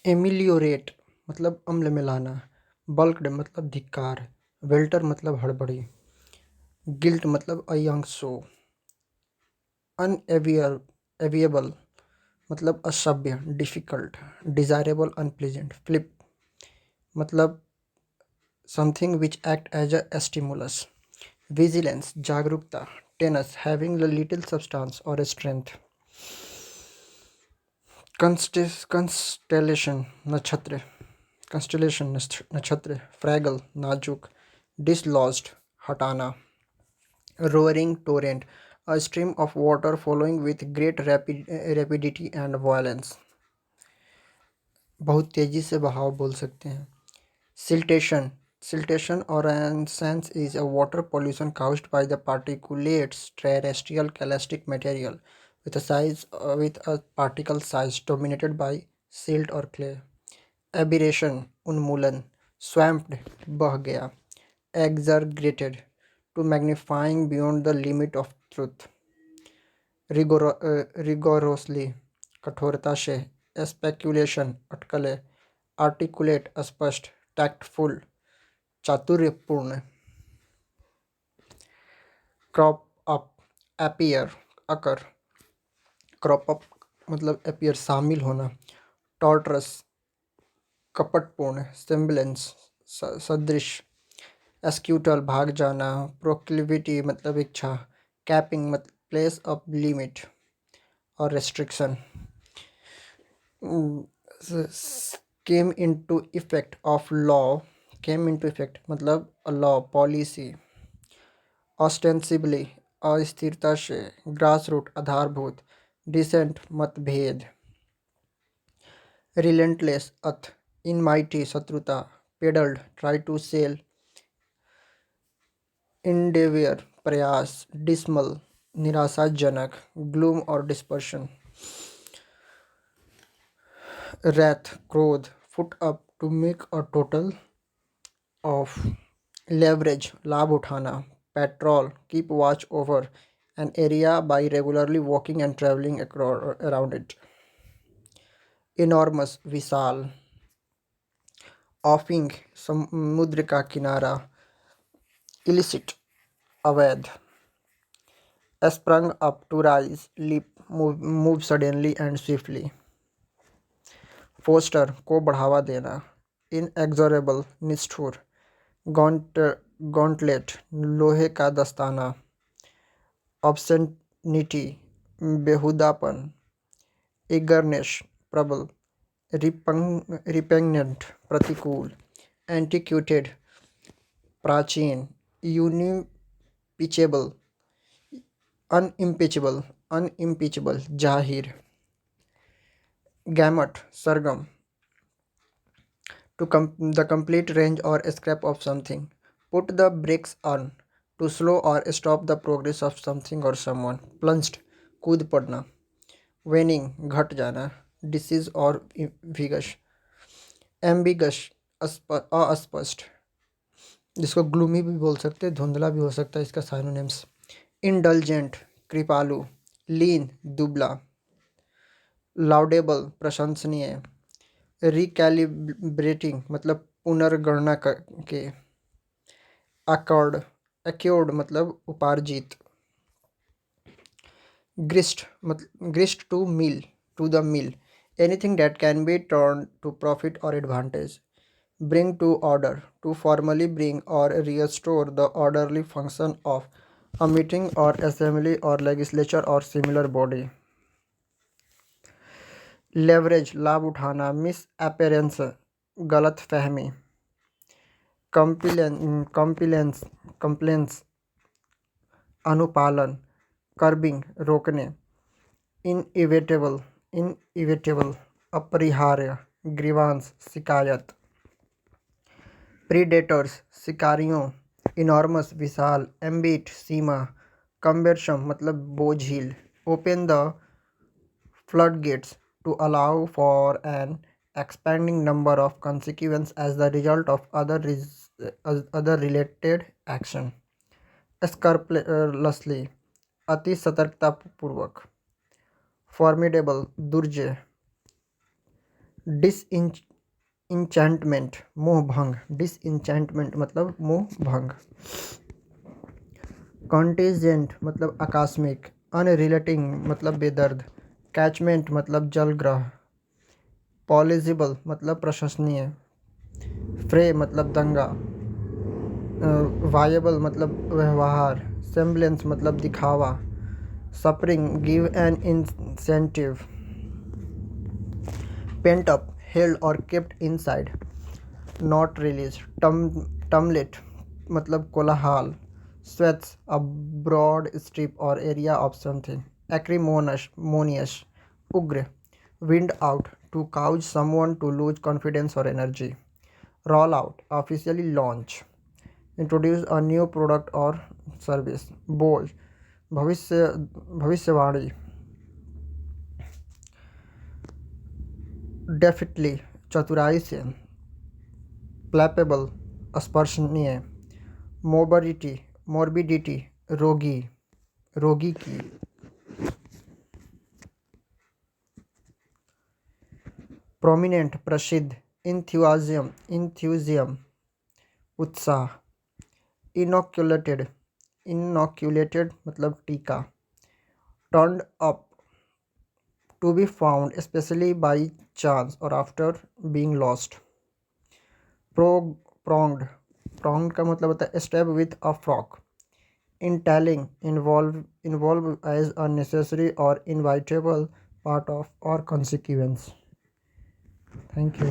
Ameliorate मतलब अम्ल में लाना, बल्क्ड मतलब धिक्कार, वेल्टर मतलब हड़बड़ी, गिल्ट मतलब अयंगसो, अनएविएबल मतलब असभ्य डिफिकल्ट, डिजायरेबल अनप्लीजेंट, फ्लिप मतलब something which act as a stimulus, vigilance जागरूकता, tenuous having a little substance or a strength, constellation नक्षत्र, नक्षत्र, फ्रैगल नाजुक, डिसलॉज्ड हटाना, roaring torrent, a stream of water flowing with great rapidity and violence, बहुत तेजी से बहाव बोल सकते हैं। Siltation, siltation or sense is a water pollution caused by the particulates terrestrial clastic material with a particle size dominated by silt or clay. Aberration, उन्मूलन, swamped, बह गया, exaggerated, to magnifying beyond the limit of truth. Rigorously, कठोरता से, speculation, अटकलें, articulate, स्पष्ट, tactful, चातुर्यपूर्ण, crop up, appear, अकर, crop up मतलब appear शामिल होना, टॉर्टरस कपटपूर्ण, सिम्बलेंस सदृश, एस्क्यूटल भाग जाना, प्रोक्लिविटी मतलब इच्छा, कैपिंग मतलब प्लेस ऑफ लिमिट और restriction, came into effect of law, came into effect मतलब लॉ पॉलिसी, ऑस्टेंसिबली अस्थिरता से, ग्रास रूट आधारभूत, डिसेंट मतभेद, रिलेंटलेस अथ, इनमाइटी शत्रुता, peddled try to sell, endeavour प्रयास, डिसमल निराशाजनक, ग्लूम और डिस्पर्शन, रैथ क्रोध, foot up to make a total of, leverage लाभ उठाना, patrol keep watch over an area by regularly walking and traveling around it, enormous Vishal, offing समुद्र का किनारा, illicit अवैध, sprung up to rise, leap move suddenly and swiftly, foster को बढ़ावा देना, inexorable निष्ठुर, gauntlet लोहे का दस्ताना, obscenity बेहुदापन, eagerness प्रबल, repugnant प्रतिकूल, antiquated प्राचीन, unimpeachable जाहिर, gamut Sargam, the complete range or scrap of something, put the brakes on, to slow or stop the progress of something or someone, plunged कूद पड़ना, waning घट जाना, disease और विगश, ambiguous अस्पष्ट जिसको ग्लूमी भी बोल सकते हैं, धुंधला भी हो सकता है इसका साइनोनिम्स, इंडल्जेंट कृपालु, लीन दुबला, लाउडेबल प्रशंसनीय, रिकैलिब्रेटिंग मतलब पुनर्गणना के, अक्योर्ड मतलब उपार्जित, grist to the mill, anything that can be turn to profit और advantage, bring to order, to formally bring or restore the orderly function of a meeting or assembly or legislature or similar body, leverage लाभ उठाना, misappearance गलत फहमी, compliance अनुपालन, curbing रोकने, inevitable अपरिहार्य, grievance शिकायत, predators शिकारियों, इनॉर्मस विशाल, एम्बिट सीमा, कम्बेरशम मतलब बोझिल, open the floodgates to allow for an expanding number of consequences as the result of other related action, scrupulously अति सतर्कतापूर्वक, formidable दुर्जय, डिसइंचेंटमेंट मोह भंग, डिसइंचेंटमेंट मतलब मोह भंग। कॉन्टेजेंट मतलब आकस्मिक, अनरिलेटिंग मतलब बेदर्द, कैचमेंट मतलब जलग्रह, पॉलिजिबल मतलब प्रशंसनीय, फ्रे मतलब दंगा, वायबल मतलब व्यवहार, सेम्बलेंस मतलब दिखावा, suffering give an incentive, pent up held और kept inside, not release, tumult मतलब कोलाहल, स्वेट्स अ ब्रॉड स्ट्रिप और एरिया ऑफ समथिंग, एक्रीमोनियस उग्र, wind out to cause someone to lose confidence और energy, roll out officially launch, introduce a new product or service, bold भविष्यवाणी, डेफिटली चतुराई से, प्लेपेबल स्पर्शनीय, morbidity रोगी की, प्रोमिनेंट प्रसिद्ध, इंथ्यूजियम उत्साह, इनोक्यूलेटेड मतलब टीका, turned up to be found specially by chance और आफ्टर बीइंग लॉस्ट, प्रोंग्ड का मतलब होता है step with a frock, entailing involve as a necessary और इनवाइटेबल पार्ट ऑफ और कॉन्सिक्वेंस। Thank you.